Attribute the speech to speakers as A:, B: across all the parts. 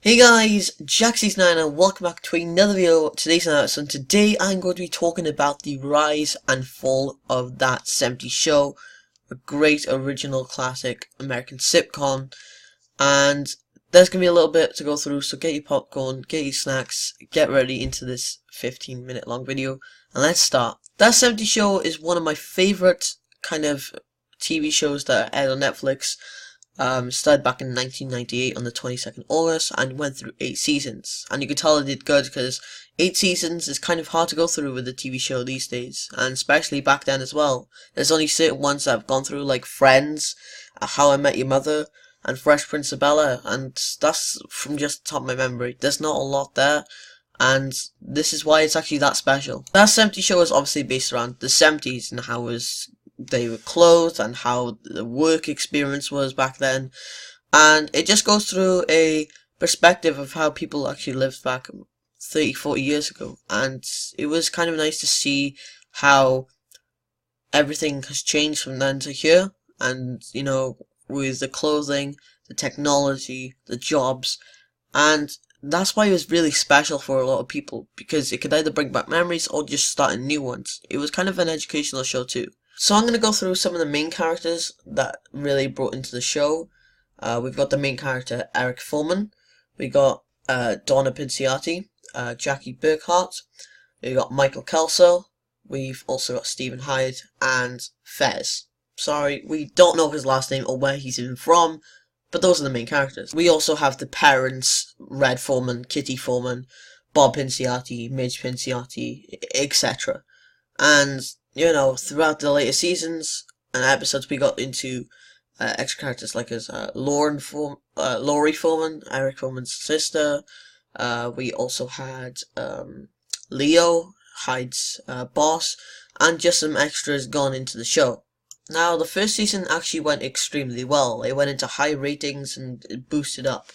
A: Hey guys, Jaxie's9 and welcome back to another video. Today's announcement. Today I'm going to be talking about the rise and fall of That 70s Show, a great original classic American sitcom, and there's going to be a little bit to go through, so get your popcorn, get your snacks, get ready into this 15-minute long video, and let's start. That 70s Show is one of my favourite kind of TV shows that aired on Netflix. Started back in 1998 on the 22nd August and went through 8 seasons. And you can tell it did good because 8 seasons is kind of hard to go through with a TV show these days, and especially back then as well. There's only certain ones that I've gone through, like Friends, How I Met Your Mother, and Fresh Prince of Bel-Air, and that's from just the top of my memory. There's not a lot there, and this is why it's actually that special. That 70s Show is obviously based around the 70s and how they were clothed and how the work experience was back then, and it just goes through a perspective of how people actually lived back 30-40 years ago, and it was kind of nice to see how everything has changed from then to here, and you know, with the clothing, the technology, the jobs, and that's why it was really special for a lot of people, because it could either bring back memories or just start new ones. It was kind of an educational show too. So I'm going to go through some of the main characters that really brought into the show. We've got the main character, Eric Foreman. We got Donna Pinciotti, Jackie Burkhart. We've got Michael Kelso. We've also got Stephen Hyde and Fez. Sorry, we don't know his last name or where he's even from, but those are the main characters. We also have the parents, Red Foreman, Kitty Foreman, Bob Pinciotti, Midge Pinciotti, etc. And you know, throughout the later seasons and episodes, we got into extra characters like Laurie Foreman, Eric Foreman's sister. We also had Leo, Hyde's boss, and just some extras gone into the show. Now, the first season actually went extremely well. It went into high ratings and it boosted up.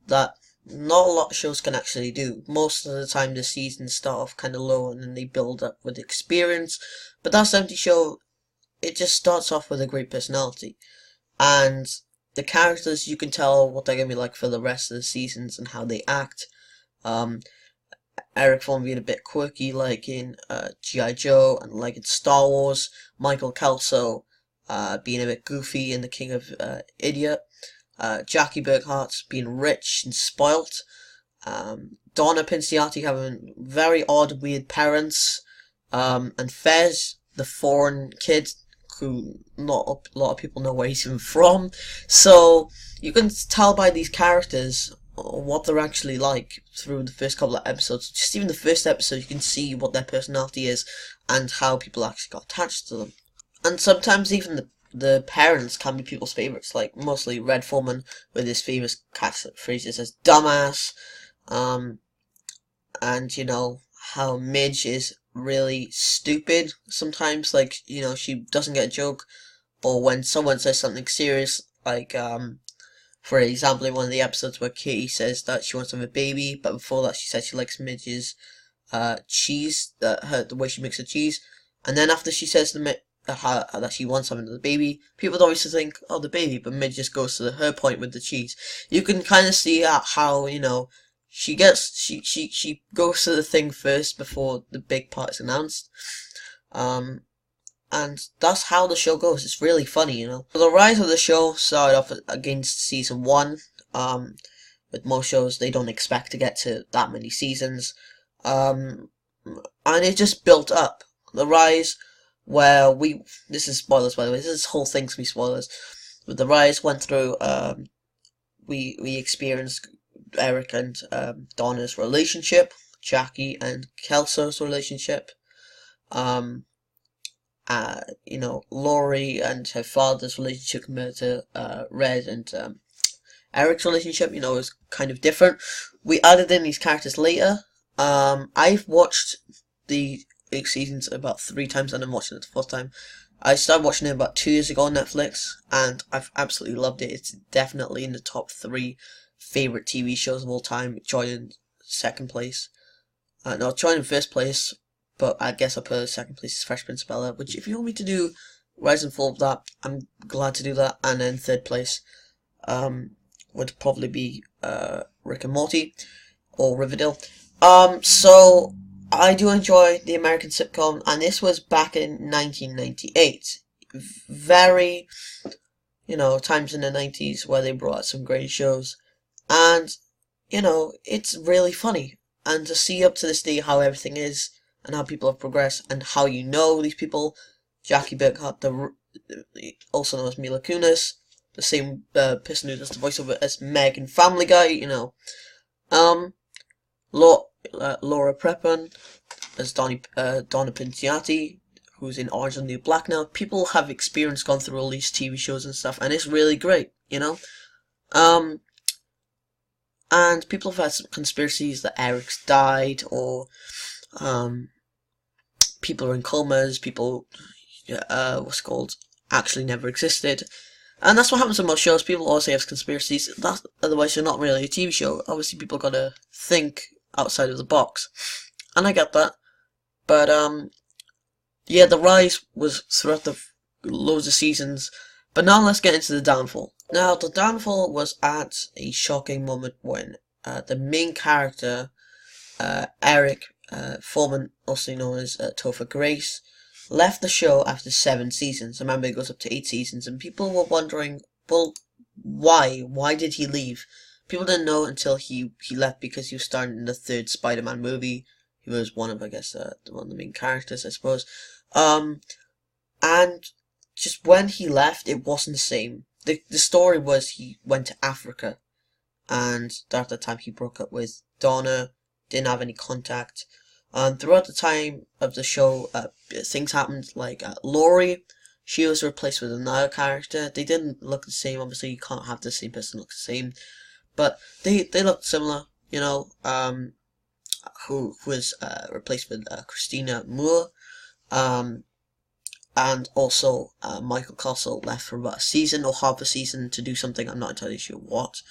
A: That not a lot of shows can actually do. Most of the time the seasons start off kind of low and then they build up with experience. But That 70s Show, it just starts off with a great personality. And the characters, you can tell what they're going to be like for the rest of the seasons and how they act. Eric Foreman being a bit quirky like in G.I. Joe and like in Star Wars. Michael Kelso being a bit goofy in The King of Idiot. Jackie Burkhart being rich and spoilt. Donna Pinciotti having very odd, weird parents. And Fez, the foreign kid, who not a lot of people know where he's even from. So you can tell by these characters what they're actually like through the first couple of episodes. Just even the first episode, you can see what their personality is and how people actually got attached to them. And sometimes even the parents can be people's favourites, like mostly Red Foreman with his famous catchphrases as dumbass, and you know, how Midge is really stupid sometimes, like, you know, she doesn't get a joke, or when someone says something serious, like, for example, in one of the episodes where Katie says that she wants to have a baby, but before that she said she likes Midge's cheese, the way she makes the cheese, and then after she says that she wants something to the baby, people would obviously think, oh, the baby, but Midge just goes to her point with the cheese. You can kind of see how, you know, she goes to the thing first before the big part is announced. And that's how the show goes. It's really funny, you know. So the rise of the show started off against season 1. With most shows, they don't expect to get to that many seasons. And it just built up. The rise, where this is spoilers by the way, this whole thing's gonna be spoilers. But the rise went through, we experienced Eric and Donna's relationship, Jackie and Kelso's relationship, you know, Laurie and her father's relationship compared to Red and Eric's relationship, you know, is kind of different. We added in these characters later. I've watched the 8 seasons about 3 times and I'm watching it the first time. I started watching it about 2 years ago on Netflix and I've absolutely loved it. It's definitely in the top 3 favourite TV shows of all time, joining second place. No, joining first place, but I guess I'll put second place is Fresh Prince of Bel-Air, which if you want me to do Rise and Fall of that, I'm glad to do that, and then third place. would probably be Rick and Morty or Riverdale. So I do enjoy the American sitcom, and this was back in 1998. Very, times in the 90s where they brought out some great shows, and it's really funny. And to see up to this day how everything is, and how people have progressed, and how these people, Jackie Burkhart, also known as Mila Kunis, the same person who does the voiceover as Meg in Family Guy, Laura Prepon as Donna Pinciati, who's in Orange and the New Black now. People have gone through all these TV shows and stuff, and it's really great, And people have had some conspiracies that Eric's died, or people are in comas, people, actually never existed. And that's what happens in most shows. People always have conspiracies. Otherwise, you're not really a TV show. Obviously, people gotta think outside of the box. And I get that. But, yeah, the rise was throughout the loads of seasons. But now let's get into the downfall. Now, the downfall was at a shocking moment when the main character, Eric Foreman, also known as Topher Grace, left the show after 7 seasons. Remember, it goes up to 8 seasons, and people were wondering, well, why? Why did he leave? People didn't know until he left because he was starring in the 3rd Spider-Man movie. He was one of, I guess, one of the main characters, I suppose. And just when he left, it wasn't the same. The story was he went to Africa, and at the time he broke up with Donna, didn't have any contact. Throughout the time of the show, things happened, like Laurie, she was replaced with another character. They didn't look the same, obviously you can't have the same person look the same, but they looked similar, who was replaced with Christina Moore, and also Michael Castle left for about a season or half a season to do something, I'm not entirely sure what.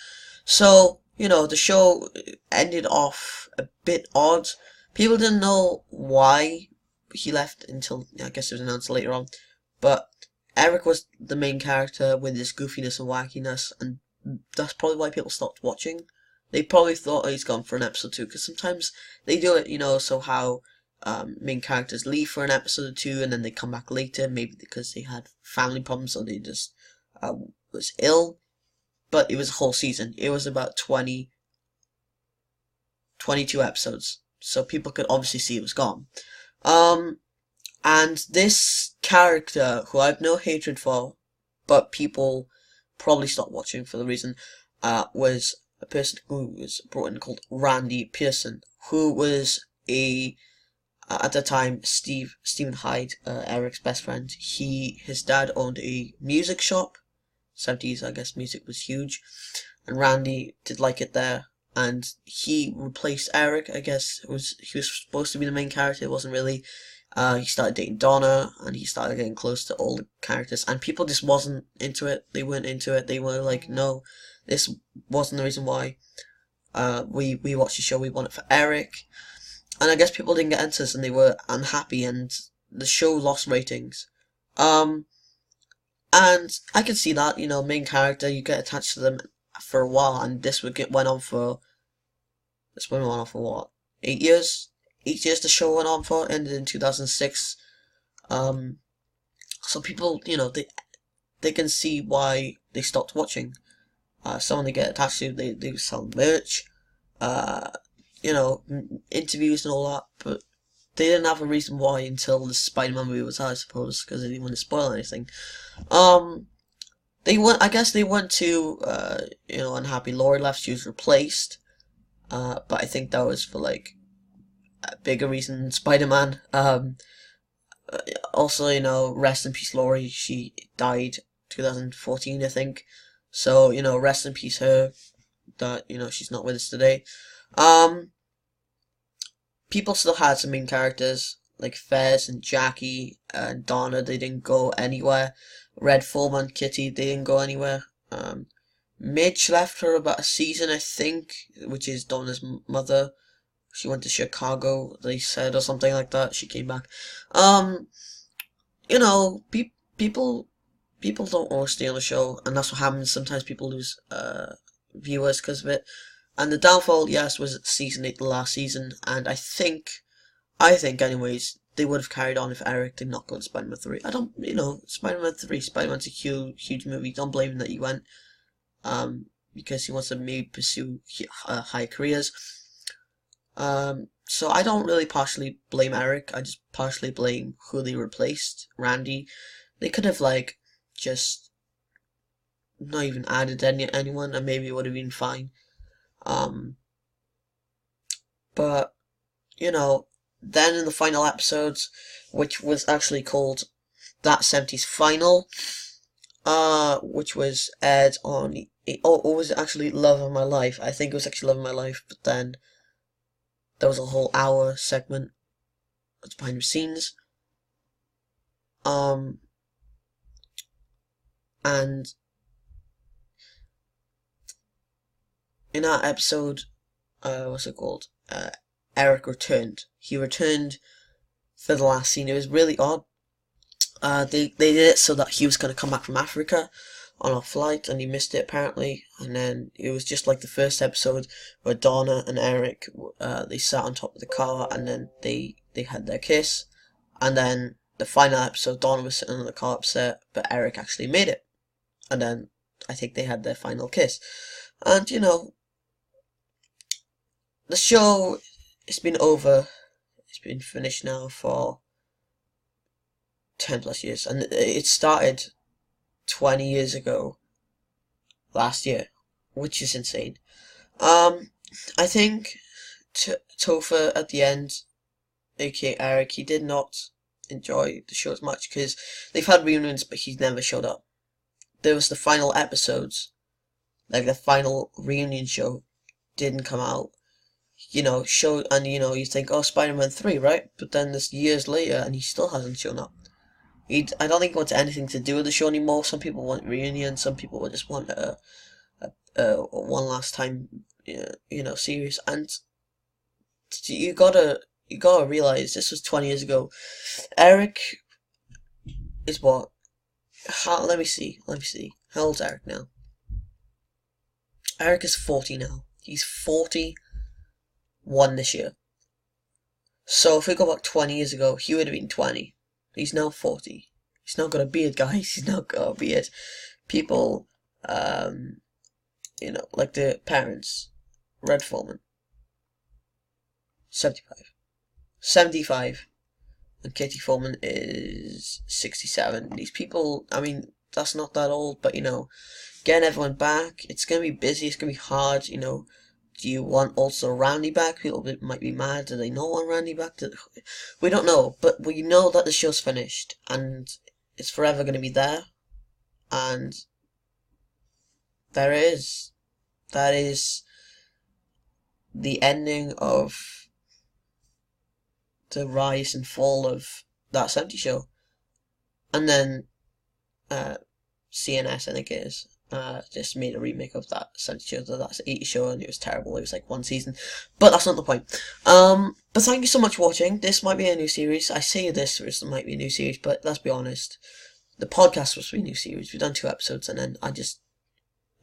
A: So, the show ended off a bit odd. People didn't know why he left until, I guess it was announced later on. But Eric was the main character with his goofiness and wackiness, and that's probably why people stopped watching. They probably thought, oh, he's gone for an episode 2, because sometimes they do it, so how main characters leave for an episode or 2 and then they come back later, maybe because they had family problems or they just was ill. But it was a whole season. It was about 22 episodes. So people could obviously see it was gone. And this character, who I have no hatred for, but people probably stopped watching for the reason, was a person who was brought in called Randy Pearson, who was at the time, Stephen Hyde, Eric's best friend. His dad owned a music shop. 70s, I guess, music was huge, and Randy did like it there, and he replaced Eric. I guess he was supposed to be the main character. It wasn't really. He started dating Donna, and he started getting close to all the characters, and people just wasn't into it. They weren't into it. They were like, no, this wasn't the reason why we watched the show. We want it for Eric, and I guess people didn't get into this, and they were unhappy, and the show lost ratings. And I can see that, main character, you get attached to them for a while, and this went on for what? 8 years? 8 years the show went on for, ended in 2006. So people, they can see why they stopped watching. Someone they get attached to, they sell merch, interviews and all that, but they didn't have a reason why until the Spider-Man movie was out, I suppose, because they didn't want to spoil anything. I guess they went to, unhappy. Laurie left, she was replaced, but I think that was for, like, a bigger reason than Spider-Man. Also, rest in peace Laurie, she died 2014, I think, so, rest in peace her, that, she's not with us today. People still had some main characters, like Fez and Jackie and Donna. They didn't go anywhere. Red Foreman, Kitty, they didn't go anywhere. Midge left for about a season, I think, which is Donna's mother. She went to Chicago, they said, or something like that. She came back. People don't always stay on the show, and that's what happens. Sometimes people lose viewers because of it. And the downfall, yes, was season 8, the last season, and I think anyways, they would have carried on if Eric did not go to Spider-Man 3. I don't, Spider-Man 3, Spider-Man's a huge movie. Don't blame him that he went, because he wants to maybe pursue high careers. So I don't really partially blame Eric. I just partially blame who they replaced, Randy. They could have just not even added anyone, and maybe it would have been fine. But then in the final episodes, which was actually called That 70s Final, which was aired on, it was actually Love of My Life. I think it was actually Love of My Life, but then there was a whole hour segment that's behind the scenes. And in that episode, what's it called? Eric returned. He returned for the last scene. It was really odd. They did it so that he was going to come back from Africa on a flight, and he missed it apparently. And then it was just like the first episode where Donna and Eric, they sat on top of the car, and then they had their kiss. And then the final episode, Donna was sitting in the car upset, but Eric actually made it. And then I think they had their final kiss. And the show, it's been over. It's been finished now for 10 plus years, and it started 20 years ago last year, which is insane. I think Topher at the end, aka Eric, he did not enjoy the show as much because they've had reunions, but he's never showed up. There was the final episodes, like the final reunion show, didn't come out. Show, and you think, oh, Spider-Man 3, right? But then this years later, and he still hasn't shown up. I don't think he wants anything to do with the show anymore. Some people want reunion, some people just want a one last time, series. And you gotta realize this was 20 years ago. Eric is what? Let me see. How old's Eric now? Eric is 40 now. He's 41 this year. So if we go back 20 years ago, he would have been 20. He's now 40. He's not got a beard, guys. He's not got a beard. People, like the parents, Red Foreman, 75. 75. And Katie Foreman is 67. These people, I mean, that's not that old, but getting everyone back, it's going to be busy, it's going to be hard, Do you want also Randy back? People might be mad. Do they not want Randy back? We don't know, but we know that the show's finished, and it's forever going to be there. And that is the ending of the rise and fall of That 70s Show. And then CNS, I think it is, just made a remake of That 70s Show, That's 80s Show, and it was terrible. It was like one season, but that's not the point. But thank you so much for watching. This might be a new series. I say this might be a new series, but let's be honest, the podcast was a new series. We've done 2 episodes, and then it's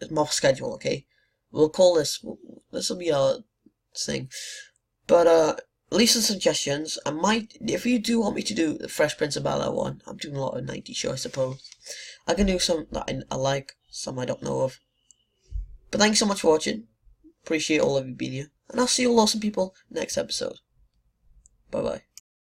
A: more schedule. Okay, we'll call this will be our thing. But leave some suggestions. I might, if you do want me to do the Fresh Prince of Bel-Air one, I'm doing a lot of 90s show, I suppose. I can do some that I like, some I don't know of. But thanks so much for watching. Appreciate all of you being here. And I'll see you all awesome people next episode. Bye bye.